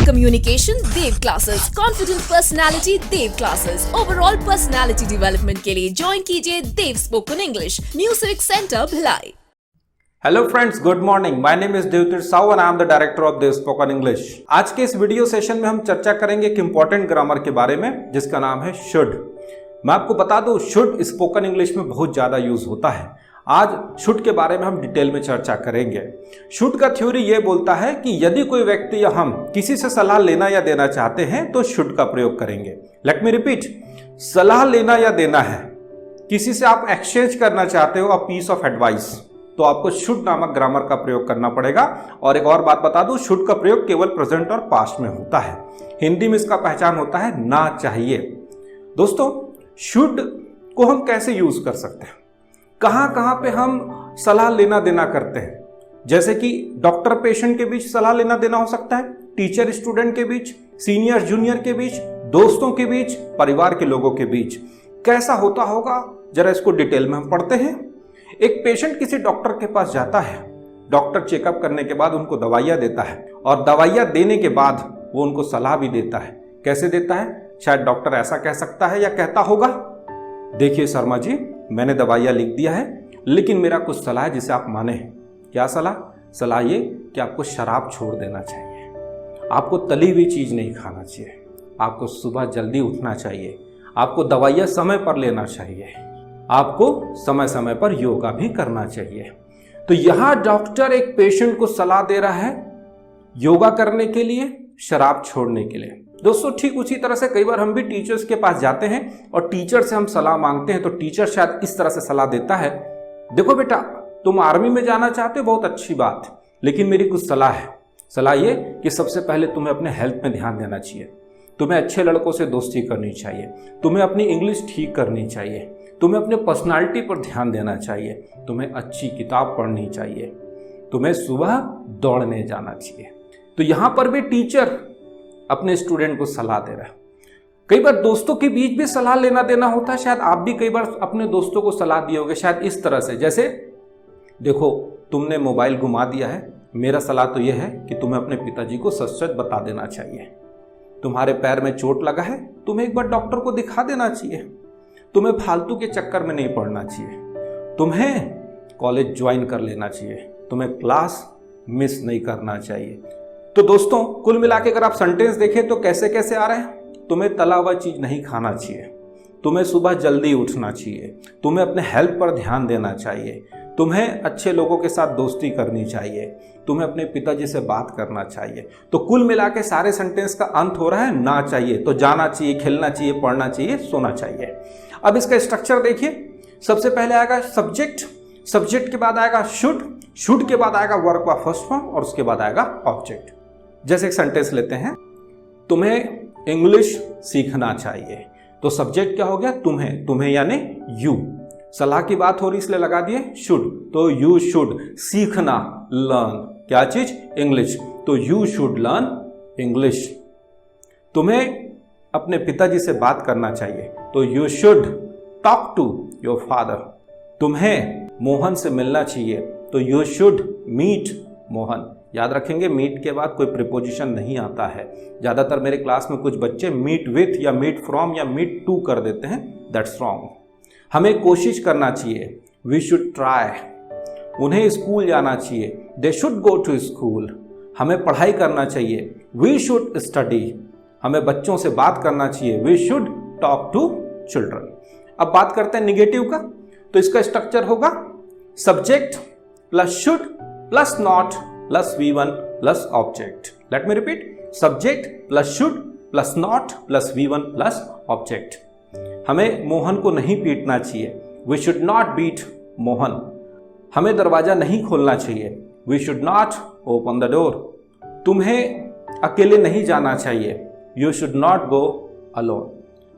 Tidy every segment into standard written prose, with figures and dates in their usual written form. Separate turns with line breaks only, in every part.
Communication Dev Classes, Confident Personality Dev Classes, Overall Personality Development के लिए join कीजिए Dev spoken English new civic centre Bhilai.
Hello friends, good morning. My name is Devtir Sahu and I am the director of Dev spoken English. आज के इस video session में हम चर्चा करेंगे एक इंपॉर्टेंट ग्रामर के बारे में जिसका नाम है शुड। मैं आपको बता दूं, शुड स्पोकन इंग्लिश में बहुत ज्यादा यूज होता है। आज शुड के बारे में हम डिटेल में चर्चा करेंगे। शुड का थ्योरी ये बोलता है कि यदि कोई व्यक्ति या हम किसी से सलाह लेना या देना चाहते हैं तो शुड का प्रयोग करेंगे। लेट मी रिपीट, सलाह लेना या देना है, किसी से आप एक्सचेंज करना चाहते हो अ पीस ऑफ एडवाइस, तो आपको शुड नामक ग्रामर का प्रयोग करना पड़ेगा। और एक और बात बता दूं, शुड का प्रयोग केवल प्रेजेंट और पास्ट में होता है। हिंदी में इसका पहचान होता है ना चाहिए। दोस्तों, शुड को हम कैसे यूज कर सकते हैं, कहां पे हम सलाह लेना देना करते हैं? जैसे कि डॉक्टर पेशेंट के बीच सलाह लेना देना हो सकता है, टीचर स्टूडेंट के बीच, सीनियर जूनियर के बीच, दोस्तों के बीच, परिवार के लोगों के बीच। कैसा होता होगा, जरा इसको डिटेल में हम पढ़ते हैं। एक पेशेंट किसी डॉक्टर के पास जाता है। डॉक्टर चेकअप करने के बाद उनको दवाइयां देता है और दवाइयां देने के बाद वो उनको सलाह भी देता है। कैसे देता है? शायद डॉक्टर ऐसा कह सकता है या कहता होगा, देखिए शर्मा जी, मैंने दवाइयां लिख दिया है, लेकिन मेरा कुछ सलाह है जिसे आप माने। क्या सलाह? सलाह ये कि आपको शराब छोड़ देना चाहिए, आपको तली हुई चीज नहीं खाना चाहिए, आपको सुबह जल्दी उठना चाहिए, आपको दवाइयां समय पर लेना चाहिए, आपको समय समय पर योगा भी करना चाहिए। तो यहां डॉक्टर एक पेशेंट को सलाह दे रहा है योगा करने के लिए, शराब छोड़ने के लिए। दोस्तों, ठीक उसी तरह से कई बार हम भी टीचर्स के पास जाते हैं और टीचर से हम सलाह मांगते हैं, तो टीचर शायद इस तरह से सलाह देता है, देखो बेटा, तुम आर्मी में जाना चाहते हो, बहुत अच्छी बात, लेकिन मेरी कुछ सलाह है। सलाह ये कि सबसे पहले तुम्हें अपने हेल्थ में ध्यान देना चाहिए, तुम्हें अच्छे लड़कों से दोस्ती करनी चाहिए, तुम्हें अपनी इंग्लिश ठीक करनी चाहिए, तुम्हें अपने पर्सनालिटी पर ध्यान देना चाहिए, तुम्हें अच्छी किताब पढ़नी चाहिए, तुम्हें सुबह दौड़ने जाना चाहिए। तो यहां पर भी टीचर अपने स्टूडेंट को सलाह दे रहा है। कई बार दोस्तों के बीच भी सलाह लेना देना होता है। शायद आप भी कई बार अपने दोस्तों को सलाह दिए होंगे, शायद इस तरह से, जैसे देखो, तुमने मोबाइल घुमा दिया है, मेरा सलाह तो यह है कि तुम्हें अपने पिताजी को सच सच बता देना चाहिए। तुम्हारे पैर में चोट लगा है, तुम्हें एक बार डॉक्टर को दिखा देना चाहिए। तुम्हें फालतू के चक्कर में नहीं पड़ना चाहिए, तुम्हें कॉलेज ज्वाइन कर लेना चाहिए, तुम्हें क्लास मिस नहीं करना चाहिए। तो दोस्तों, कुल मिला के अगर आप सेंटेंस देखें तो कैसे कैसे आ रहे हैं? तुम्हें तला हुआ चीज नहीं खाना चाहिए, तुम्हें सुबह जल्दी उठना चाहिए, तुम्हें अपने हेल्थ पर ध्यान देना चाहिए, तुम्हें अच्छे लोगों के साथ दोस्ती करनी चाहिए, तुम्हें अपने पिताजी से बात करना चाहिए। तो कुल मिला के सारे सेंटेंस का अंत हो रहा है ना चाहिए। तो जाना चाहिए, खेलना चाहिए, पढ़ना चाहिए, सोना चाहिए। अब इसका स्ट्रक्चर देखिए। सबसे पहले आएगा सब्जेक्ट, सब्जेक्ट के बाद आएगा शुड, शुड के बाद आएगा वर्ब का फर्स्ट फॉर्म और उसके बाद आएगा ऑब्जेक्ट। जैसे एक सेंटेंस लेते हैं, तुम्हें इंग्लिश सीखना चाहिए, तो सब्जेक्ट क्या हो गया? तुम्हें, तुम्हें यानी यू। सलाह की बात हो रही इसलिए लगा दिए शुड, तो यू शुड सीखना, लर्न, क्या चीज? इंग्लिश, तो यू शुड लर्न इंग्लिश। तुम्हें अपने पिताजी से बात करना चाहिए, तो you should talk to your father. तुम्हें मोहन से मिलना चाहिए, तो यू शुड मीट मोहन। याद रखेंगे, मीट के बाद कोई प्रीपोजिशन नहीं आता है। ज्यादातर मेरे क्लास में कुछ बच्चे मीट विथ या मीट फ्रॉम या मीट टू कर देते हैं, दैट्स रॉन्ग। हमें कोशिश करना चाहिए, वी शुड ट्राई। उन्हें स्कूल जाना चाहिए, they should go to school. हमें पढ़ाई करना चाहिए, वी शुड स्टडी। हमें बच्चों से बात करना चाहिए, we should talk to children. अब बात करते हैं निगेटिव का। तो इसका स्ट्रक्चर होगा subject plus should plus not plus V1 plus object. Let me repeat, subject plus should plus not plus V1 plus object. हमें मोहन को नहीं पीटना चाहिए, we should not beat Mohan. हमें दरवाजा नहीं खोलना चाहिए, we should not open the door. तुम्हें अकेले नहीं जाना चाहिए, you should not go alone.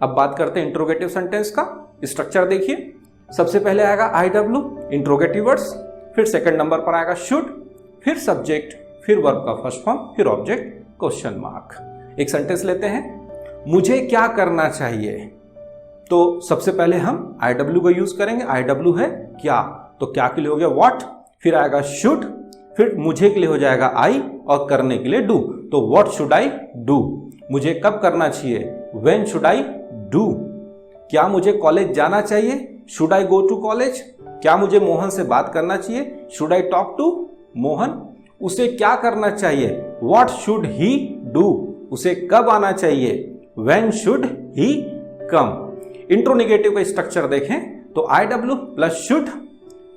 अब बात करते हैं इंट्रोगेटिव सेंटेंस का। स्ट्रक्चर देखिए। सबसे पहले आएगा IW, इंट्रोगेटिव वर्ड्स, फिर सेकंड नंबर पर आएगा शुड, फिर सब्जेक्ट, फिर वर्ब का फर्स्ट फॉर्म, फिर ऑब्जेक्ट, क्वेश्चन मार्क। एक सेंटेंस लेते हैं, मुझे क्या करना चाहिए। तो सबसे पहले हम IW का यूज करेंगे। IW है क्या, तो क्या के लिए हो गया व्हाट, फिर आएगा शुड, फिर मुझे के लिए हो जाएगा आई, और करने के लिए डू। तो व्हाट शुड आई डू, मुझे कब करना चाहिए, व्हेन शुड आई डू। क्या मुझे कॉलेज जाना चाहिए, should I go to college. क्या मुझे मोहन से बात करना चाहिए, should I talk to Mohan. उसे क्या करना चाहिए, व्हाट शुड ही डू, उसे कब आना चाहिए, व्हेन शुड ही कम। इंट्रोनेगेटिव का स्ट्रक्चर देखें तो IW plus should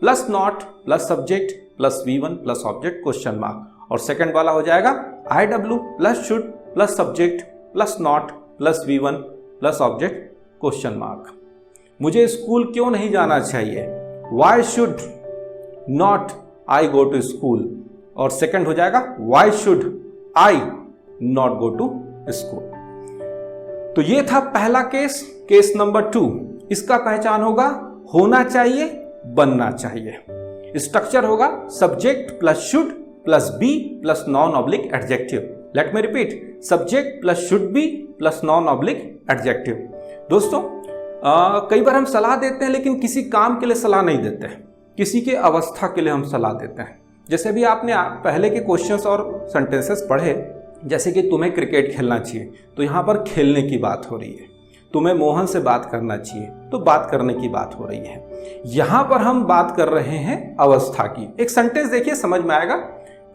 plus not plus subject plus V1 plus object question mark. और सेकंड वाला हो जाएगा IW plus should plus subject plus not plus V1 plus object question mark. मुझे school क्यों नहीं जाना चाहिए, why should not I go to school. और सेकंड हो जाएगा why should I not go to school. तो ये था पहला केस, केस नंबर 2। इसका पहचान होगा होना चाहिए, बनना चाहिए। स्ट्रक्चर होगा subject plus should plus be plus non oblique adjective. Let me repeat, subject plus should be plus non oblique adjective. दोस्तों कई बार हम सलाह देते हैं लेकिन किसी काम के लिए सलाह नहीं देते हैं, किसी के अवस्था के लिए हम सलाह देते हैं। जैसे भी आपने पहले के क्वेश्चंस और सेंटेंसेस पढ़े, जैसे कि तुम्हें क्रिकेट खेलना चाहिए, तो यहाँ पर खेलने की बात हो रही है। तुम्हें मोहन से बात करना चाहिए, तो बात करने की बात हो रही है। यहाँ पर हम बात कर रहे हैं अवस्था की। एक सेंटेंस देखिए, समझ में आएगा,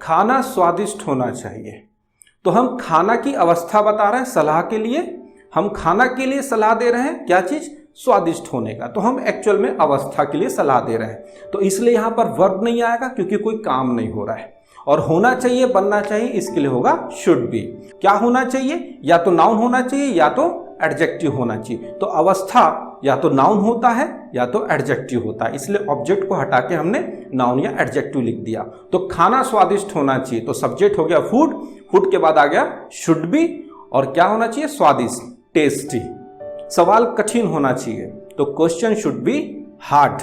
खाना स्वादिष्ट होना चाहिए। तो हम खाना की अवस्था बता रहे हैं सलाह के लिए, हम खाना के लिए सलाह दे रहे हैं, क्या चीज, स्वादिष्ट होने का। तो हम एक्चुअल में अवस्था के लिए सलाह दे रहे हैं, तो इसलिए यहां पर वर्ब नहीं आएगा क्योंकि कोई काम नहीं हो रहा है। और होना चाहिए, बनना चाहिए, इसके लिए होगा शुड बी। क्या होना चाहिए, या तो नाउन होना चाहिए या तो एडजेक्टिव होना चाहिए। तो अवस्था या तो नाउन होता है या तो एडजेक्टिव होता है, इसलिए ऑब्जेक्ट को हटा के हमने नाउन या एडजेक्टिव लिख दिया। तो खाना स्वादिष्ट होना चाहिए, तो सब्जेक्ट हो गया फूड, फूड के बाद आ गया शुड बी, और क्या होना चाहिए, स्वादिष्ट, टेस्टी। सवाल कठिन होना चाहिए, तो क्वेश्चन शुड बी हार्ड।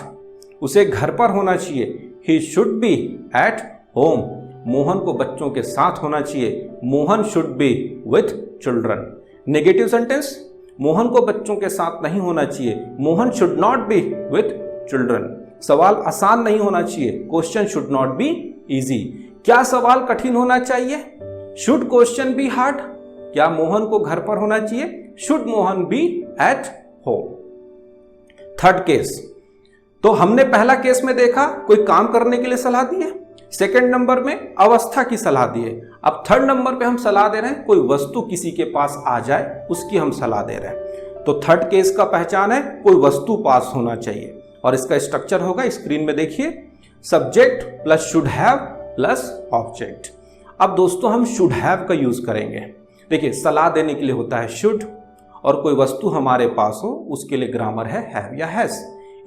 उसे घर पर होना चाहिए, he should be at home. Mohan को बच्चों के साथ होना चाहिए, Mohan should be with children. Negative sentence, Mohan को बच्चों के साथ नहीं होना चाहिए, Mohan should not be with children. सवाल आसान नहीं होना चाहिए, question should not be easy. क्या सवाल कठिन होना चाहिए, शुड क्वेश्चन बी हार्ड। क्या मोहन को घर पर होना चाहिए, should Mohan be at home. Third case, तो हमने पहला केस में देखा कोई काम करने के लिए सलाह दी है, सेकंड नंबर में अवस्था की सलाह दी है। अब थर्ड नंबर पे हम सलाह दे रहे हैं कोई वस्तु किसी के पास आ जाए, उसकी हम सलाह दे रहे हैं। तो थर्ड केस का पहचान है कोई वस्तु पास होना चाहिए, और इसका स्ट्रक्चर होगा स्क्रीन में देखिए, subject plus should have plus object. अब दोस्तों हम शुड हैव का यूज करेंगे। देखिए सलाह देने के लिए होता है शुड, और कोई वस्तु हमारे पास हो उसके लिए ग्रामर है हैव या हैज,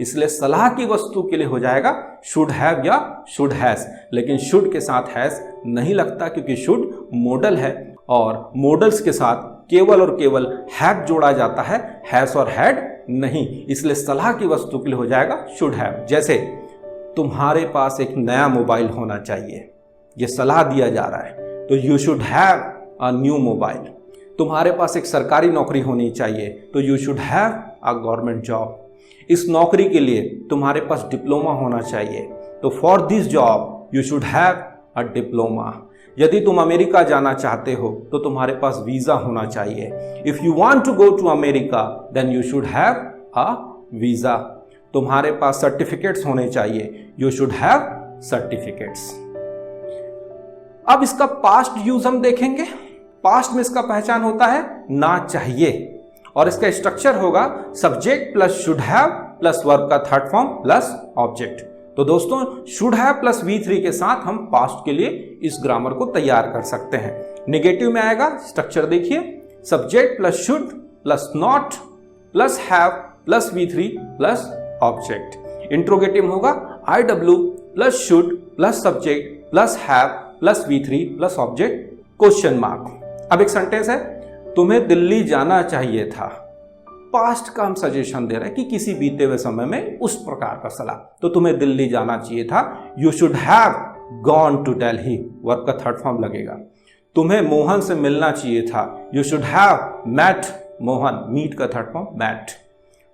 इसलिए सलाह की वस्तु के लिए हो जाएगा शुड हैव या शुड हैज। लेकिन शुड के साथ हैज नहीं लगता क्योंकि शुड मॉडल है, और मॉडल्स के साथ केवल और केवल हैव जोड़ा जाता है, हैज और हैड नहीं। इसलिए सलाह की वस्तु के लिए हो जाएगा शुड हैव। जैसे तुम्हारे पास एक नया मोबाइल होना चाहिए, ये सलाह दिया जा रहा है, तो you should have a new mobile. तुम्हारे पास एक सरकारी नौकरी होनी चाहिए, तो you should have a government job. इस नौकरी के लिए तुम्हारे पास डिप्लोमा होना चाहिए, तो for this job you should have a diploma. यदि तुम अमेरिका जाना चाहते हो तो तुम्हारे पास वीजा होना चाहिए। If you want to go to America then you should have a visa. तुम्हारे पास सर्टिफिकेट्स होने चाहिए, यू शुड हैव सर्टिफिकेट्स। अब इसका पास्ट यूज हम देखेंगे। पास्ट में इसका पहचान होता है ना चाहिए, और इसका स्ट्रक्चर होगा subject plus should have plus verb का थर्ड फॉर्म प्लस ऑब्जेक्ट। तो दोस्तों शुड हैव प्लस V3 के साथ हम पास्ट के लिए इस ग्रामर को तैयार कर सकते हैं। नेगेटिव में आएगा, स्ट्रक्चर देखिए, subject plus should plus not plus have plus V3 plus object. Interrogative होगा IW plus should plus subject plus have plus V3 plus object question mark. अब एक सेंटेंस है, तुम्हें दिल्ली जाना चाहिए था। पास्ट का हम सजेशन दे रहे हैं कि किसी बीते हुए समय में उस प्रकार का सलाह, तो तुम्हें दिल्ली जाना चाहिए था, you should have gone to Delhi, verb का थर्ड फॉर्म लगेगा। तुम्हें मोहन से मिलना चाहिए था, you should have met Mohan, meet का थर्ड फॉर्म मेट।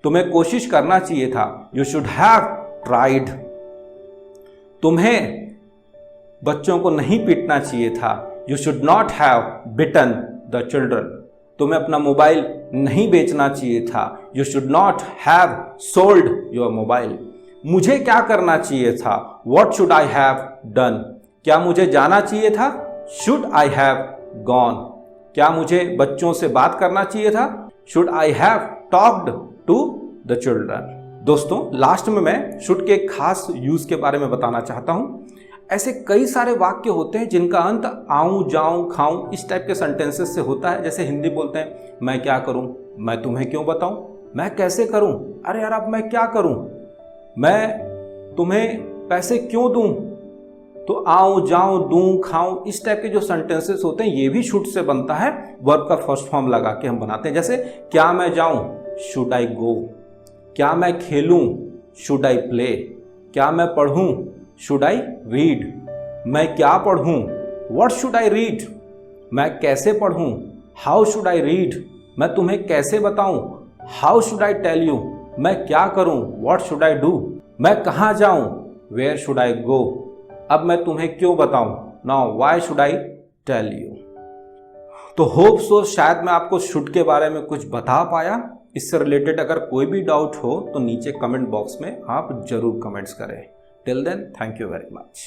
तुम्हें कोशिश करना चाहिए था, यू शुड हैव ट्राइड। तुम्हें बच्चों को नहीं पीटना चाहिए था, you should not have beaten the children, तुम्हें अपना मोबाइल नहीं बेचना चाहिए था। You should not have sold your mobile, मुझे क्या करना चाहिए था। What should I have done, क्या मुझे जाना चाहिए था। शुड आई हैव गॉन, क्या मुझे बच्चों से बात करना चाहिए था। Should I have talked to the children. दोस्तों लास्ट में मैं शुड के एक खास यूज के बारे में बताना चाहता हूं। ऐसे कई सारे वाक्य होते हैं जिनका अंत आऊं जाऊं खाऊं इस टाइप के सेंटेंसेस से होता है। जैसे हिंदी बोलते हैं मैं क्या करूं, मैं तुम्हें क्यों बताऊं, मैं कैसे करूं, अरे यार अब मैं क्या करूं, मैं तुम्हें पैसे क्यों दूं। तो आऊं जाऊं दूं खाऊं इस टाइप के जो सेंटेंसेस होते हैं ये भी शुड से बनता है। वर्ब का फर्स्ट फॉर्म लगा के हम बनाते हैं। जैसे क्या मैं जाऊं, शुड आई गो। क्या मैं खेलूं, शुड आई प्ले। क्या मैं पढ़ूं, शुड आई रीड। मैं क्या पढ़ूं, व्हाट शुड आई रीड। मैं कैसे पढ़ूं, हाउ शुड आई रीड। मैं तुम्हें कैसे बताऊं, how should I tell you. मैं क्या करूं, व्हाट शुड आई डू। मैं कहां जाऊं, वेयर शुड आई गो। अब मैं तुम्हें क्यों बताऊं, now why should I tell you. तो होप सो शायद मैं आपको शुड के बारे में कुछ बता पाया। इससे रिलेटेड अगर कोई भी डाउट हो तो नीचे कमेंट बॉक्स में आप जरूर कमेंट्स करें। Till then thank you very much.